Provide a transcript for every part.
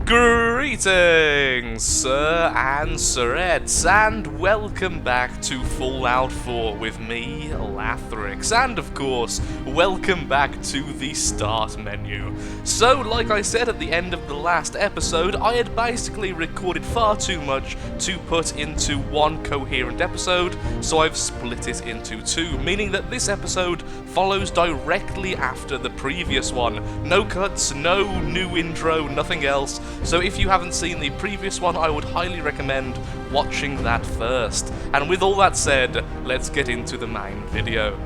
Greetings, sir and sirettes, and welcome back to Fallout 4 with me, Lathrix, and of course, welcome back to the start menu. So, like I said at the end of the last episode, I had basically recorded far too much to put into one coherent episode, so I've split it into two, meaning that this episode follows directly after the previous one. No cuts, no new intro, nothing else. So if you haven't seen the previous one, I would highly recommend watching that first. And with all that said, let's get into the main video.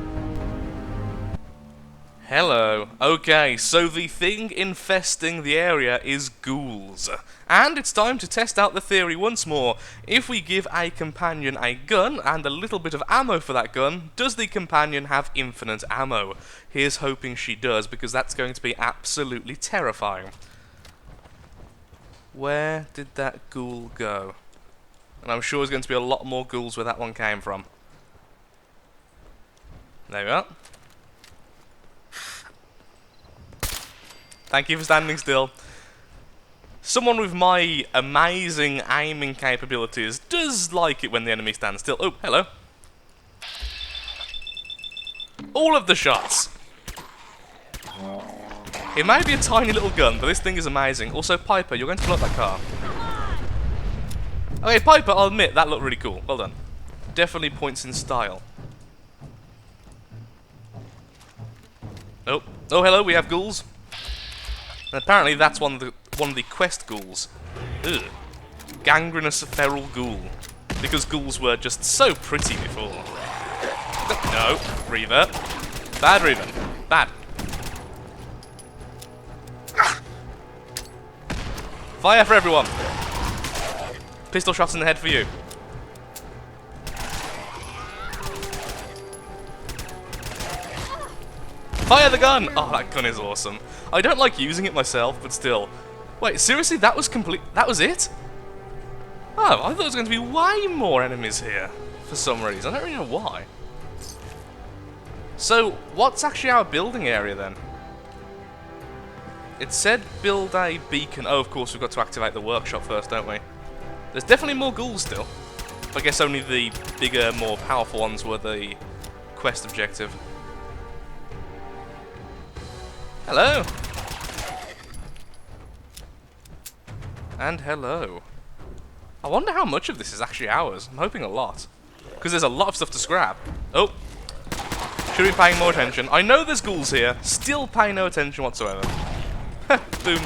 Hello. Okay, so the thing infesting the area is ghouls. And it's time to test out the theory once more. If we give a companion a gun and a little bit of ammo for that gun, does the companion have infinite ammo? Here's hoping she does, because that's going to be absolutely terrifying. Where did that ghoul go? And I'm sure there's going to be a lot more ghouls where that one came from. There we are. Thank you for standing still. Someone with my amazing aiming capabilities does like it when the enemy stands still. Oh, hello. All of the shots. It may be a tiny little gun, but this thing is amazing. Also, Piper, you're going to blow up that car. Okay, Piper, I'll admit, that looked really cool. Well done. Definitely points in style. Oh, hello, we have ghouls. And apparently that's one of the quest ghouls. Ugh. Gangrenous feral ghoul. Because ghouls were just so pretty before. No, Reaver. Bad Reaver. Bad. Fire for everyone. Pistol shots in the head for you. Fire the gun! Oh, that gun is awesome. I don't like using it myself, but still. Wait, seriously? That was complete. That was it? Oh, I thought there was going to be way more enemies here. For some reason. I don't really know why. So, what's actually our building area then? It said build a beacon. Oh, of course, we've got to activate the workshop first, don't we? There's definitely more ghouls still. I guess only the bigger, more powerful ones were the quest objective. Hello! And hello. I wonder how much of this is actually ours. I'm hoping a lot. Because there's a lot of stuff to scrap. Oh. Should be paying more attention. I know there's ghouls here. Still pay no attention whatsoever. Boom.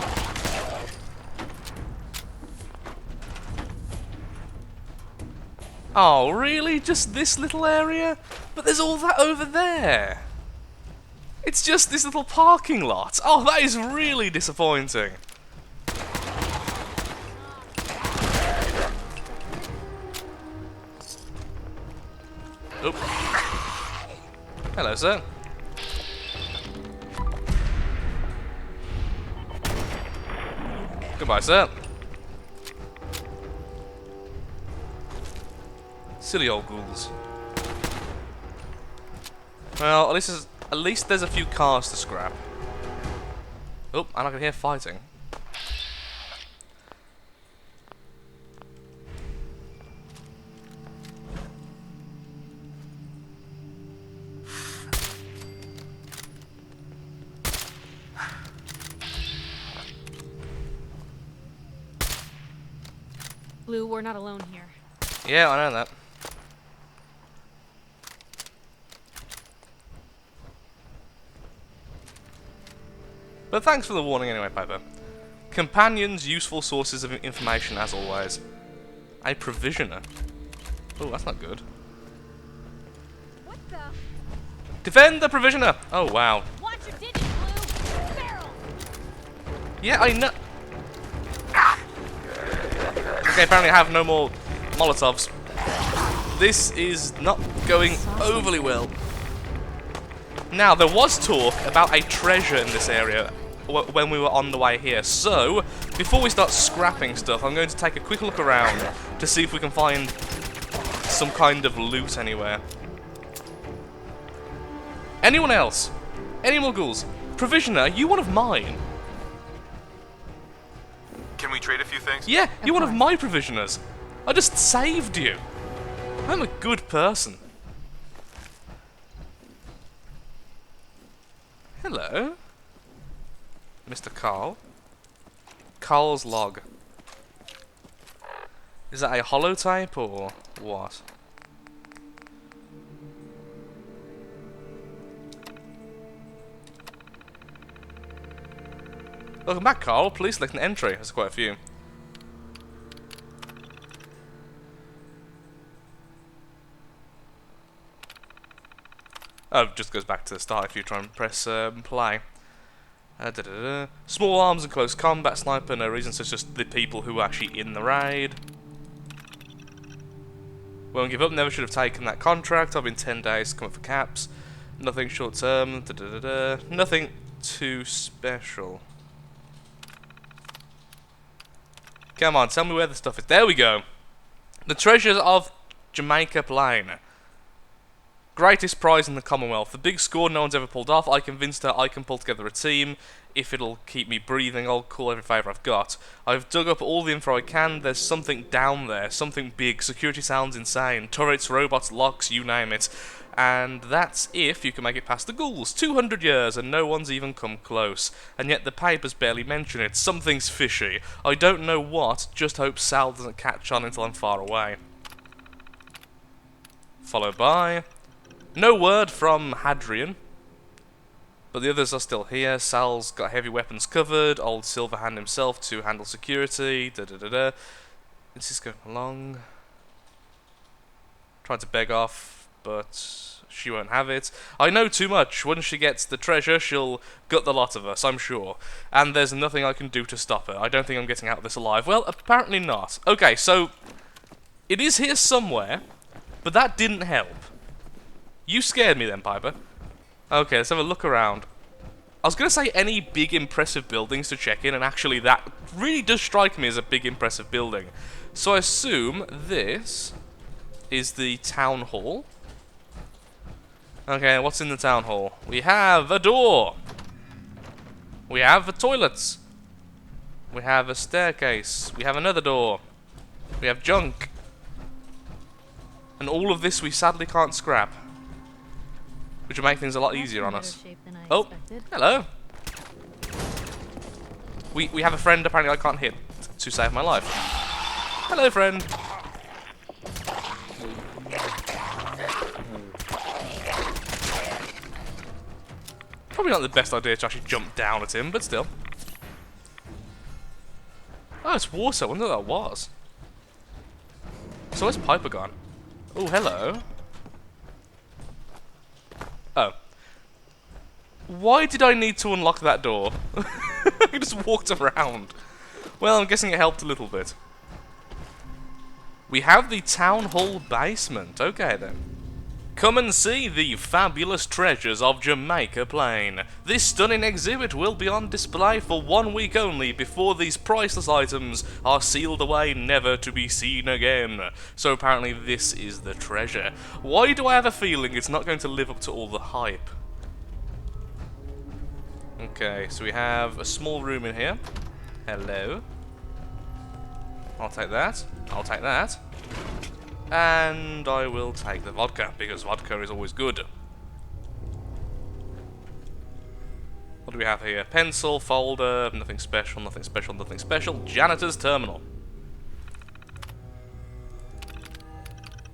Oh, really? Just this little area? But there's all that over there. It's just this little parking lot. Oh, that is really disappointing. Oop. Hello, sir. Goodbye, sir. Silly old ghouls. Well, at least there's a few cars to scrap. Oh, and I can hear fighting. Blue, we're not alone here. Yeah, I know that. But thanks for the warning anyway, Piper. Companions, useful sources of information as always. A provisioner. Oh, that's not good. What the? Defend the provisioner! Oh, wow. Watch your digits, Blue! Barrel! Yeah, I know. Okay, apparently I have no more Molotovs. This is not going overly well. Now, there was talk about a treasure in this area when we were on the way here. So, before we start scrapping stuff, I'm going to take a quick look around to see if we can find some kind of loot anywhere. Anyone else? Any more ghouls? Provisioner, are you one of mine? Can we trade a few things? Yeah, you're one of course. my provisioners. I just saved you. I'm a good person. Hello, Mr. Carl. Carl's log. Is that a holotype or what? Welcome back, Carl. Please select an entry. There's quite a few. Oh, it just goes back to the start if you try and press play. Small arms and close combat sniper, no reason, so it's just the people who are actually in the raid. Won't give up, never should have taken that contract. I've been 10 days to come up for caps. Nothing short term, nothing too special. Come on, tell me where the stuff is. There we go. The treasures of Jamaica Plain. Greatest prize in the Commonwealth. The big score no one's ever pulled off. I convinced her I can pull together a team. If it'll keep me breathing, I'll call every favour I've got. I've dug up all the info I can. There's something down there. Something big. Security sounds insane. Turrets, robots, locks, you name it. And that's if you can make it past the ghouls. 200 years and no one's even come close. And yet the papers barely mention it. Something's fishy. I don't know what, just hope Sal doesn't catch on until I'm far away. Followed by... no word from Hadrian. But the others are still here. Sal's got heavy weapons covered. Old Silverhand himself to handle security. This is going along. Trying to beg off, but she won't have it. I know too much. Once she gets the treasure, she'll gut the lot of us, I'm sure. And there's nothing I can do to stop her. I don't think I'm getting out of this alive. Well, apparently not. Okay, so it is here somewhere, but that didn't help. You scared me then, Piper. Okay, let's have a look around. I was going to say any big impressive buildings to check in, and actually that really does strike me as a big impressive building. So I assume this is the town hall. Okay, what's in the town hall? We have a door. We have the toilets. We have a staircase. We have another door. We have junk. And all of this we sadly can't scrap. Which will make things a lot easier on us. Oh, hello. We have a friend apparently I can't hit to save my life. Hello, friend. Probably not the best idea to actually jump down at him, but still. Oh, it's water. I wonder what that was. So where's Piper gone? Oh, hello. Oh. Why did I need to unlock that door? I just walked around. Well, I'm guessing it helped a little bit. We have the town hall basement. Okay, then. Come and see the fabulous treasures of Jamaica Plain. This stunning exhibit will be on display for 1 week only before these priceless items are sealed away never to be seen again. So apparently this is the treasure. Why do I have a feeling it's not going to live up to all the hype? Okay, so we have a small room in here. Hello. I'll take that. I'll take that. And I will take the vodka, because vodka is always good. What do we have here? Pencil, folder, nothing special, nothing special, nothing special. Janitor's terminal.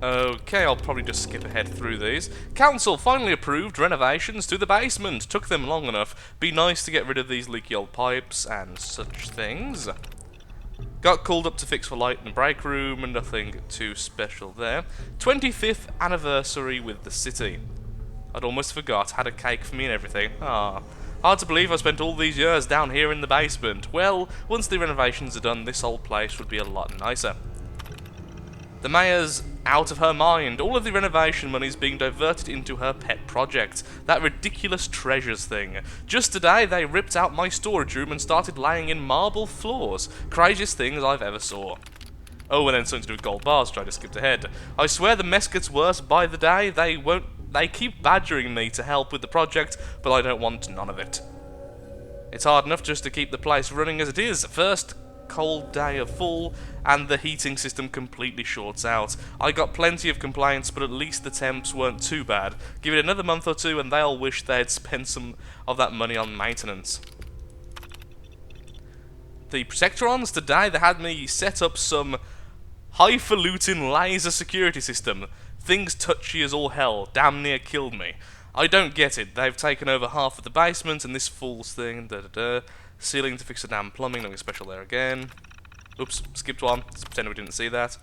Okay, I'll probably just skip ahead through these. Council finally approved renovations to the basement. Took them long enough. Be nice to get rid of these leaky old pipes and such things. Got called up to fix for light in the break room, and nothing too special there. 25th anniversary with the city. I'd almost forgot, had a cake for me and everything. Ah, hard to believe I spent all these years down here in the basement. Well, once the renovations are done, this old place would be a lot nicer. The mayor's out of her mind. All of the renovation money is being diverted into her pet project. That ridiculous treasures thing. Just today, they ripped out my storage room and started laying in marble floors. Craziest things I've ever saw. Oh, and then something to do with gold bars. Try to skip ahead. I swear the mess gets worse by the day. They keep badgering me to help with the project, but I don't want none of it. It's hard enough just to keep the place running as it is. First, cold day are full, and the heating system completely shorts out. I got plenty of complaints, but at least the temps weren't too bad. Give it another month or two and they'll wish they'd spent some of that money on maintenance. The Protectrons today, they had me set up some highfalutin laser security system. Things touchy as all hell, damn near killed me. I don't get it. They've taken over half of the basement and this fool's thing, Ceiling to fix the damn plumbing, nothing special there again. Oops, skipped one. Let's pretend we didn't see that.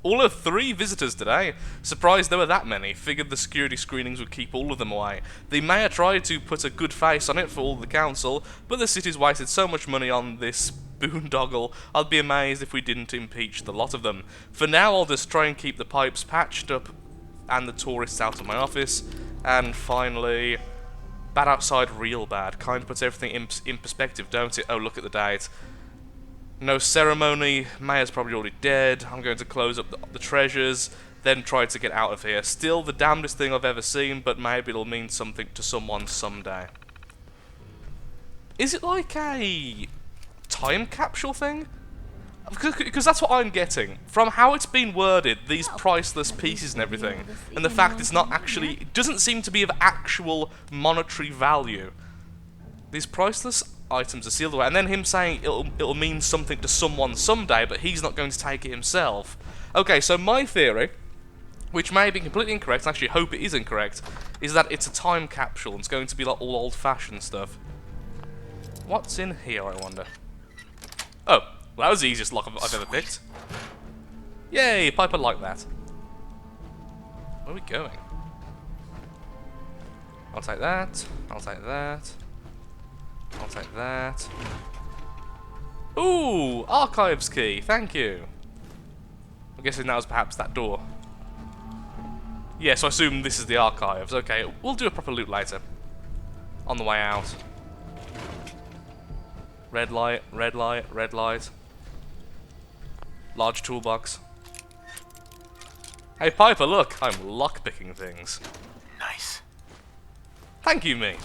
All of 3 visitors today. Surprised there were that many. Figured the security screenings would keep all of them away. The mayor tried to put a good face on it for all the council, but the city's wasted so much money on this boondoggle, I'd be amazed if we didn't impeach the lot of them. For now, I'll just try and keep the pipes patched up and the tourists out of my office. And finally, bad outside, real bad. Kind of puts everything in perspective, don't it? Oh, look at the date. No ceremony, Mayor's probably already dead. I'm going to close up the treasures, then try to get out of here. Still the damnedest thing I've ever seen, but maybe it'll mean something to someone someday. Is it like a time capsule thing? Because that's what I'm getting. From how it's been worded, these priceless pieces and everything, and the fact it's not actually, it doesn't seem to be of actual monetary value. These priceless items are sealed away, and then him saying it'll mean something to someone someday, but he's not going to take it himself. Okay, so my theory, which may be completely incorrect, I actually hope it is incorrect, is that it's a time capsule, and it's going to be like all old-fashioned stuff. What's in here, I wonder? Oh, well, that was the easiest lock I've ever picked. Yay, Piper liked that. Where are we going? I'll take that, I'll take that. I'll take that. Ooh, archives key, thank you. I'm guessing that was perhaps that door. Yeah, so I assume this is the archives. Okay, we'll do a proper loot later. On the way out. Red light, red light, red light. Large toolbox. Hey Piper, look, I'm lockpicking things. Nice. Thank you, me.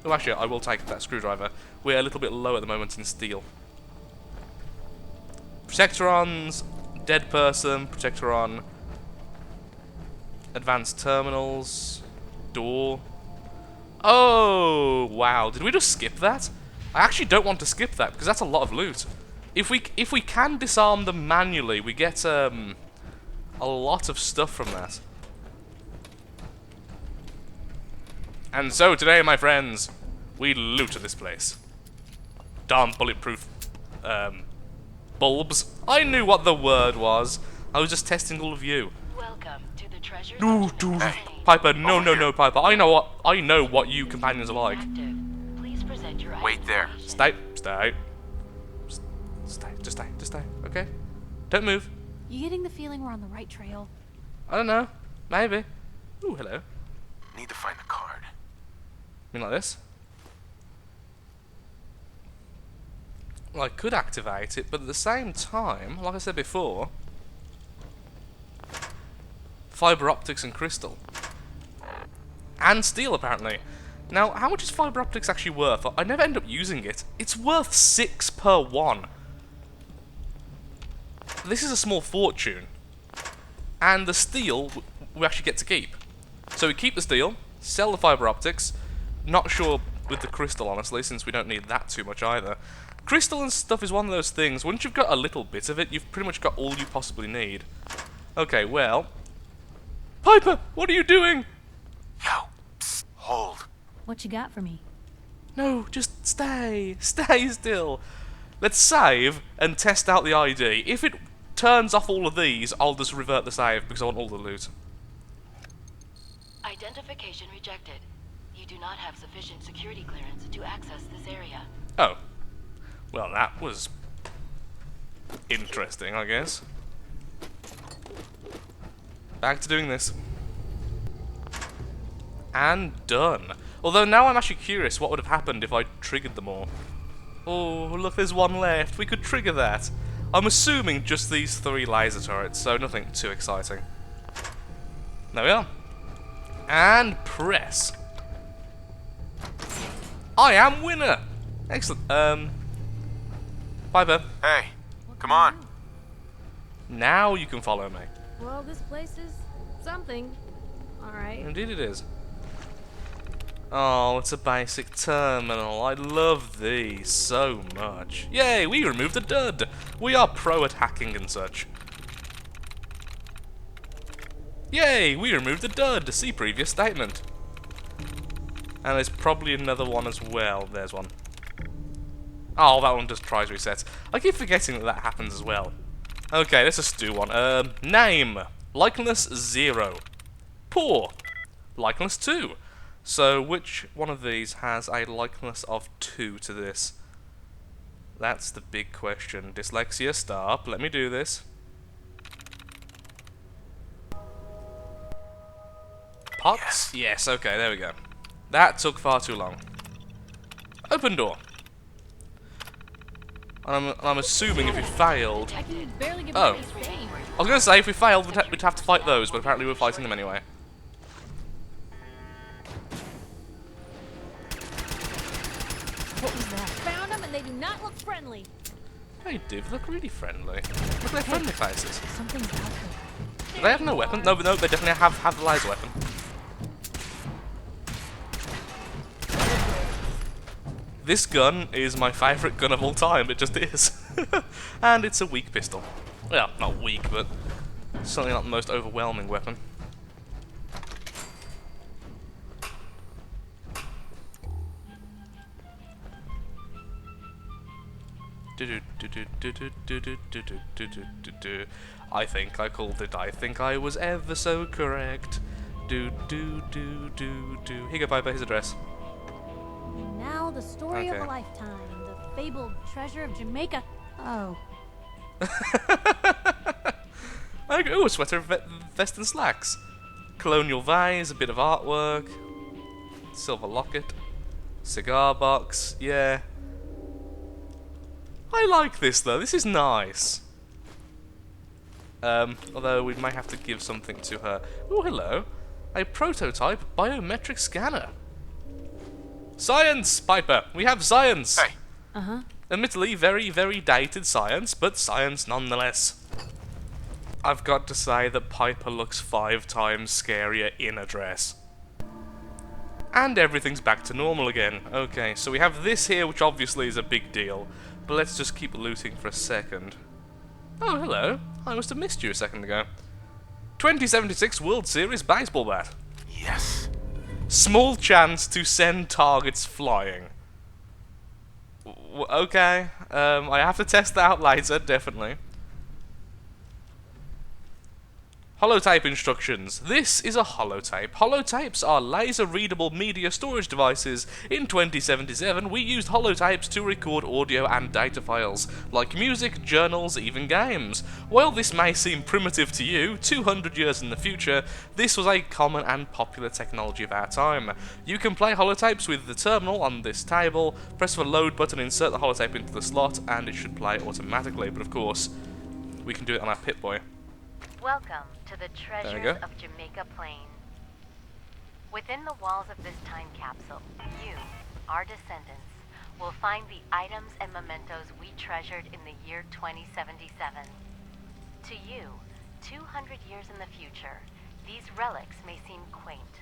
Oh, actually, I will take that screwdriver. We're a little bit low at the moment in steel. Protectorons, dead person, Protectoron, advanced terminals, door. Oh, wow. Did we just skip that? I actually don't want to skip that because that's a lot of loot. If we can disarm them manually, we get a lot of stuff from that. And so today, my friends, we loot this place. Darn bulletproof bulbs. I knew what the word was. I was just testing all of you. Welcome to the treasure. Piper, no, Piper. I know what you companions are like. Please present your Wait there. Stay. Just stay. Okay. Don't move. You getting the feeling we're on the right trail? I don't know. Maybe. Ooh, hello. Need to find the card. I mean like this? Well, I could activate it, but at the same time, like I said before, fiber optics and crystal. And steel, apparently. Now, how much is fiber optics actually worth? I never end up using it. It's worth 6 per one. This is a small fortune. And the steel, we actually get to keep. So we keep the steel, sell the fiber optics. Not sure with the crystal, honestly, since we don't need that too much either. Crystal and stuff is one of those things, once you've got a little bit of it, you've pretty much got all you possibly need. Okay, well... Piper, what are you doing? Yo, psst, hold. What you got for me? No, just stay. Stay still. Let's save and test out the ID. If it turns off all of these, I'll just revert the save because I want all the loot. Identification rejected. You do not have sufficient security clearance to access this area. Oh. Well, that was interesting, I guess. Back to doing this. And done. Although now I'm actually curious what would have happened if I triggered them all. Oh, look, there's one left. We could trigger that. I'm assuming just these 3 laser turrets, so nothing too exciting. There we are. And press. I am winner! Excellent. Piper, Hey, come on. now you can follow me. Well, this place is something. Alright. Indeed it is. Oh, it's a basic terminal. I love these so much. Yay, we removed the dud. We are pro at hacking and such. Yay, we removed the dud. See previous statement. And there's probably another one as well. There's one. Oh, that one just tries resets. I keep forgetting that that happens as well. Okay, let's just do one. Name. Likeness 0. Poor. Likeness 2. So, which one of these has a likeness of 2 to this? That's the big question. Dyslexia, stop. Let me do this. Pots? Yes, okay, there we go. That took far too long. Open door. And I'm assuming if we failed... I can barely get Oh. by this thing. I was going to say, if we failed, we'd have to fight those, but apparently we're fighting them anyway. What was that? Found them and they do not look friendly. They do look really friendly. Look at their friendly faces. Something's out there. Do they have no weapon? No, they definitely have the laser weapon. This gun is my favourite gun of all time, it just is. And it's a weak pistol. Well, not weak, but certainly not the most overwhelming weapon. I think I called it. I think I was ever so correct. Here you go, Piper, his address. And now the story of Okay. a lifetime. The fabled treasure of Jamaica. Oh. Oh, a sweater, vest and slacks. Colonial vase, a bit of artwork. Silver locket. Cigar box, yeah. I like this though, this is nice. Although we might have to give something to her. Oh, hello. A prototype biometric scanner. Science, Piper! We have science! Hey, Uh-huh. Admittedly, very, very dated science, but science nonetheless. I've got to say that Piper looks 5 times scarier in a dress. And everything's back to normal again. Okay, so we have this here, which obviously is a big deal. But let's just keep looting for a second. Oh, hello. I must have missed you a second ago. 2076 World Series baseball bat. yes. Small chance to send targets flying. Okay, I have to test that out later, definitely. Holotape instructions. This is a holotape. Holotapes are laser-readable media storage devices. In 2077, we used holotapes to record audio and data files, like music, journals, even games. While this may seem primitive to you, 200 years in the future, this was a common and popular technology of our time. You can play holotapes with the terminal on this table, press the load button, insert the holotape into the slot, and it should play automatically, but of course, we can do it on our Pip-Boy. Welcome to the There we treasures go. of Jamaica Plain. Within the walls of this time capsule, you, our descendants, will find the items and mementos we treasured in the year 2077. To you, 200 years in the future, these relics may seem quaint,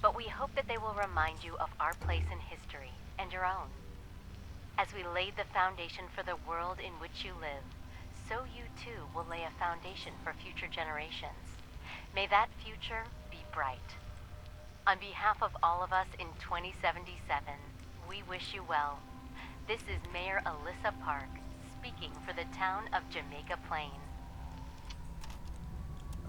but we hope that they will remind you of our place in history and your own. As we laid the foundation for the world in which you live, so you too will lay a foundation for future generations. May that future be bright. On behalf of all of us in 2077, we wish you well. This is Mayor Alyssa Park, speaking for the town of Jamaica Plain.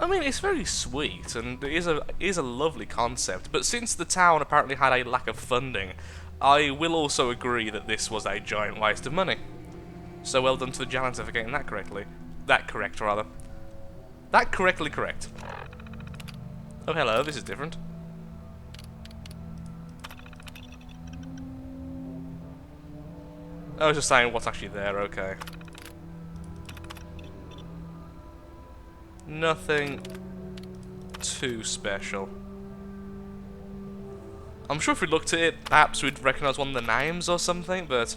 I mean, it's very sweet, and it is a lovely concept, but since the town apparently had a lack of funding, I will also agree that this was a giant waste of money. So well done to the janitor for getting that correctly. That correct, rather. That correctly correct. Oh, hello, this is different. I was just saying what's actually there, okay. Nothing too special. I'm sure if we looked at it, perhaps we'd recognise one of the names or something, but...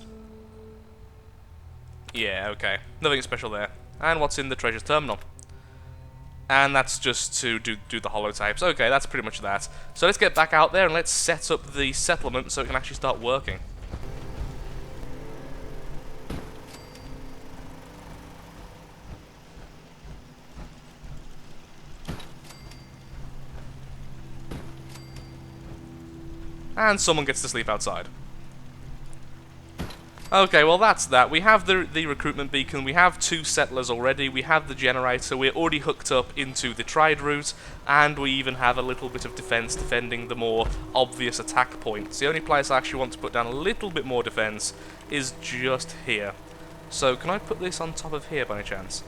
Yeah, okay. Nothing special there. And what's in the treasure terminal? And that's just to do the holotapes. Okay, that's pretty much that. So let's get back out there and let's set up the settlement so it can actually start working. And someone gets to sleep outside. Okay, well that's that. We have the recruitment beacon, we have 2 settlers already, we have the generator, we're already hooked up into the trade route, and we even have a little bit of defense defending the more obvious attack points. The only place I actually want to put down a little bit more defense is just here. So can I put this on top of here by any chance?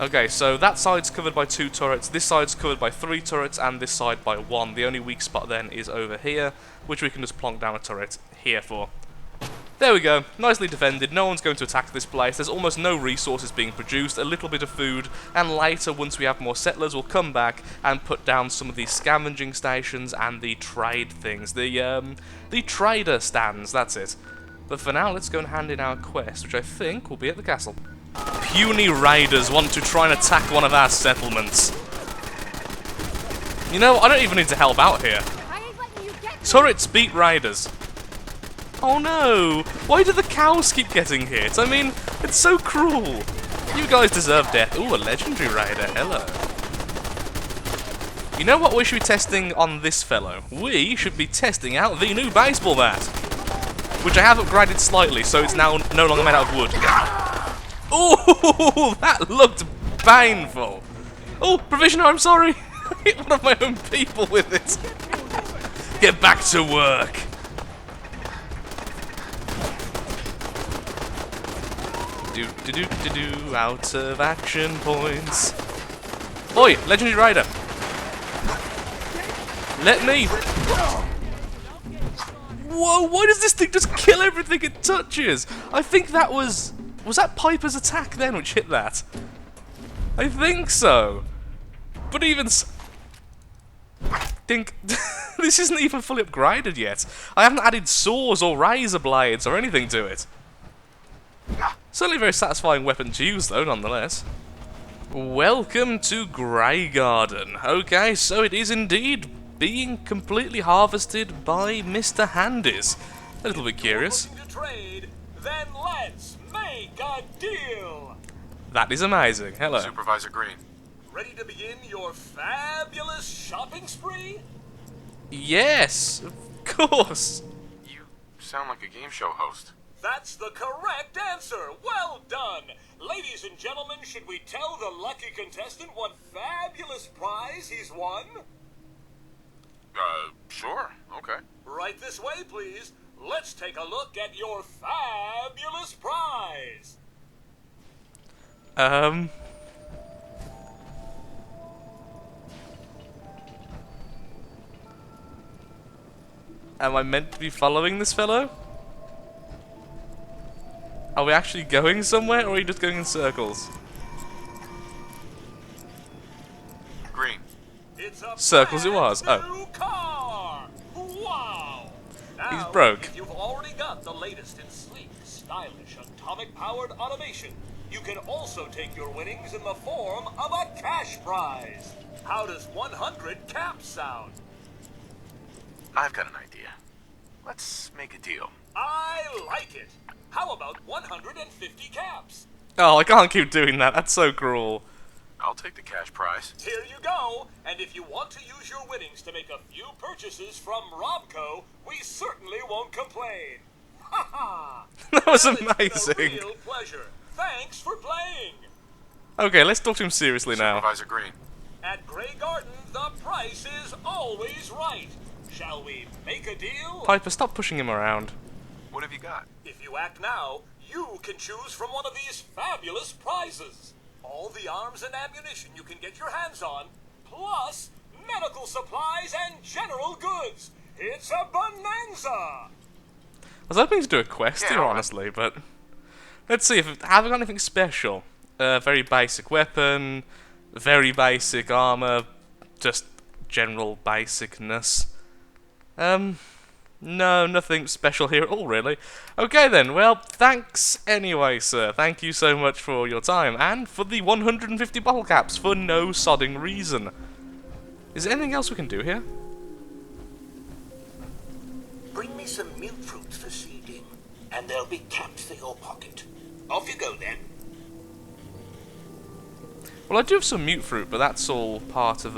Okay, so that side's covered by 2 turrets, this side's covered by 3 turrets, and this side by 1. The only weak spot then is over here, which we can just plonk down a turret here for. There we go, nicely defended, no one's going to attack this place, there's almost no resources being produced, a little bit of food, and later, once we have more settlers, we'll come back and put down some of these scavenging stations and the trade things, the trader stands, that's it. But for now, let's go and hand in our quest, which I think will be at the castle. Puny raiders want to try and attack one of our settlements. You know, I don't even need to help out here. I ain't letting you get me. Turrets beat raiders. Oh no! Why do the cows keep getting hit? I mean, it's so cruel. You guys deserve death. Ooh, a legendary raider. Hello. You know what we should be testing on this fellow? We should be testing out the new baseball bat, which I have upgraded slightly, so it's now no longer made out of wood. Ooh, that looked painful. Oh, Provisioner, I'm sorry. I hit one of my own people with it. Get back to work. Out of action points. Oi, legendary rider. Let me. Whoa, why does this thing just kill everything it touches? I think that was that Piper's attack then which hit that? I think so. But even think this isn't even fully upgraded yet. I haven't added saws or razor blades or anything to it. Certainly a very satisfying weapon to use, though, nonetheless. Welcome to Greygarden. Okay, so it is indeed being completely harvested by Mr. Handys. A little bit curious. Looking to trade? Then let's make a deal. That is amazing. Hello. Supervisor Green. Ready to begin your fabulous shopping spree? Yes, of course. You sound like a game show host. That's the correct answer. Well done. Ladies and gentlemen, should we tell the lucky contestant what fabulous prize he's won? Sure. Okay. Right this way, please. Let's take a look at your fabulous prize. Am I meant to be following this fellow? Are we actually going somewhere, or are we just going in circles? Green. It's a Circles it was. brand new car. Wow. Now, He's broke. If you've already got the latest in sleek, stylish, atomic-powered automation, you can also take your winnings in the form of a cash prize. How does 100 caps sound? I've got an idea. Let's make a deal. I like it. How about 150 caps? Oh, I can't keep doing that. That's so cruel. I'll take the cash prize. Here you go. And if you want to use your winnings to make a few purchases from Robco, we certainly won't complain. Ha ha! That was Well, it's amazing. been a real pleasure. Thanks for playing. Okay, let's talk to him seriously now. Supervisor Green. At Greygarden, the price is always right. Shall we make a deal? Piper, stop pushing him around. What have you got? If you act now, you can choose from one of these fabulous prizes. All the arms and ammunition you can get your hands on, plus medical supplies and general goods. It's a bonanza! I was hoping to do a quest Yeah, here, alright. honestly, but let's see if have I got anything special. Very basic weapon, very basic armor, just general basicness. No, nothing special here at all, really. Okay then, well, thanks anyway, sir. Thank you so much for your time, and for the 150 bottle caps for no sodding reason. Is there anything else we can do here? Bring me some mute fruits for seeding, and there'll be caps for your pocket. Off you go then. Well, I do have some mute fruit, but that's all part of,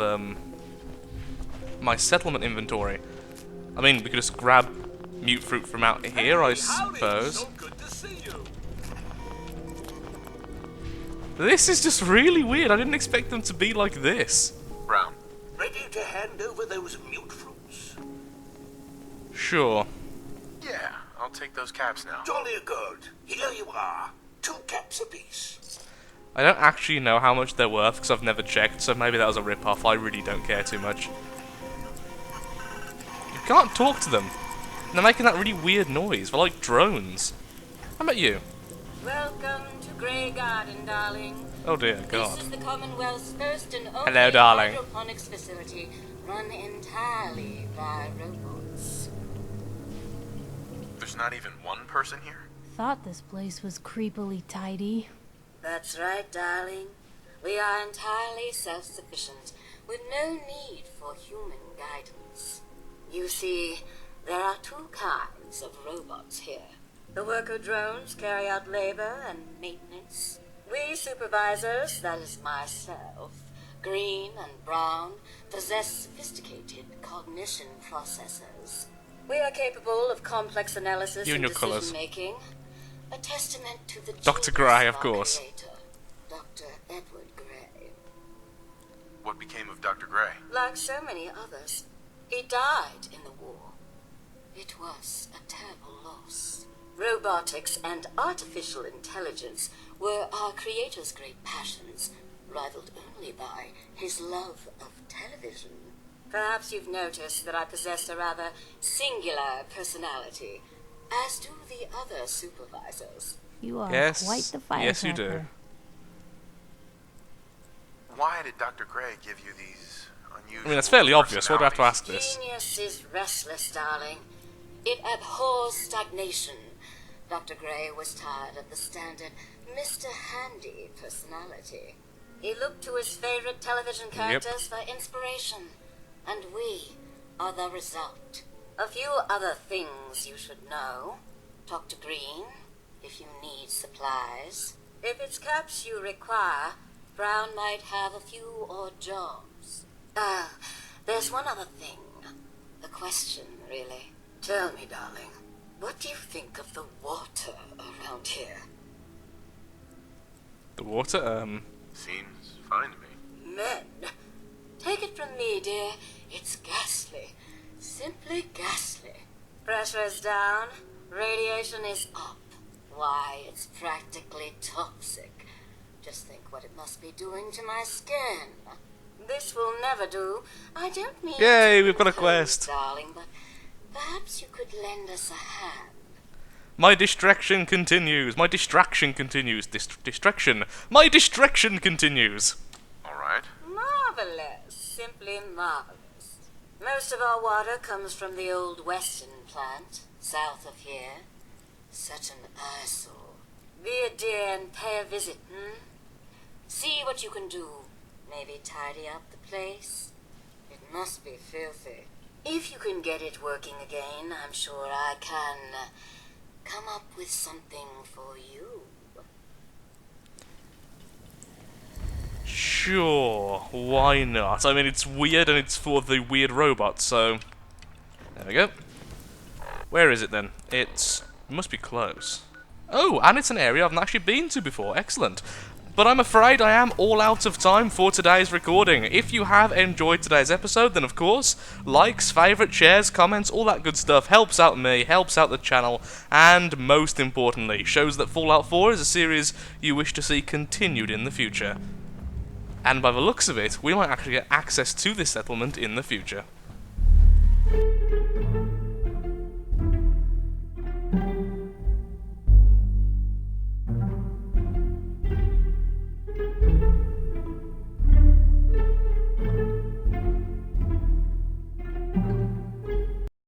my settlement inventory. I mean, we could just grab mute fruit from out here, I suppose. So good to see you. This is just really weird. I didn't expect them to be like this. Brown. Ready to hand over those mute fruits? Sure. Yeah, I'll take those caps now. Jolly good. Here you are. 2 caps apiece. I don't actually know how much they're worth because I've never checked, so maybe that was a rip-off. I really don't care too much. You can't talk to them. And they're making that really weird noise. They're like drones. How about you? Welcome to Grey Garden, darling. Oh dear God. This is the Commonwealth's first and only Hello, darling. hydroponics facility run entirely by robots. There's not even one person here? Thought this place was creepily tidy. That's right, darling. We are entirely self-sufficient, with no need for human guidance. You see, there are 2 kinds of robots here. The worker drones carry out labor and maintenance. We supervisors, that is myself, Green and Brown, possess sophisticated cognition processors. We are capable of complex analysis You and and your colours. decision-making, a testament to the Dr. genius Gray, of our course. creator, Dr. Edward Gray. What became of Dr. Gray? Like so many others, he died in the war. It was a terrible loss. Robotics and artificial intelligence were our creator's great passions, rivaled only by his love of television. Perhaps you've noticed that I possess a rather singular personality, as do the other supervisors. You are Yes. quite the firecracker. Yes, you do. Why did Dr. Gray give you these unusual I mean, that's fairly obvious. Why do I have to ask this? Genius is restless, darling. It abhors stagnation. Dr. Gray was tired of the standard Mr. Handy personality. He looked to his favorite television characters for inspiration, and we are the result. A few other things you should know. Talk to Green if you need supplies. If it's caps you require, Brown might have a few odd jobs. There's one other thing. A question, really. Tell me, darling, what do you think of the water around here? The water, Seems fine to me. Men, take it from me, dear. It's ghastly. Simply ghastly. Pressure's down. Radiation is up. Why, it's practically toxic. Just think what it must be doing to my skin. This will never do. I don't mean Yay, to we've got a impose, quest. darling, but perhaps you could lend us a hand. my distraction continues. My distraction continues. Distraction. My distraction continues. Alright. Marvelous. Simply marvelous. Most of our water comes from the old Weston plant, south of here. Such an eyesore. Be a dear and pay a visit, See what you can do. Maybe tidy up the place. It must be filthy. If you can get it working again, I'm sure I can come up with something for you. Sure, why not? I mean, it's weird and it's for the weird robot, so... There we go. Where is it then? It must be close. Oh, and it's an area I've not actually been to before. Excellent. But I'm afraid I am all out of time for today's recording. If you have enjoyed today's episode, then of course, likes, favourites, shares, comments, all that good stuff helps out me, helps out the channel, and most importantly, shows that Fallout 4 is a series you wish to see continued in the future. And by the looks of it, we might actually get access to this settlement in the future.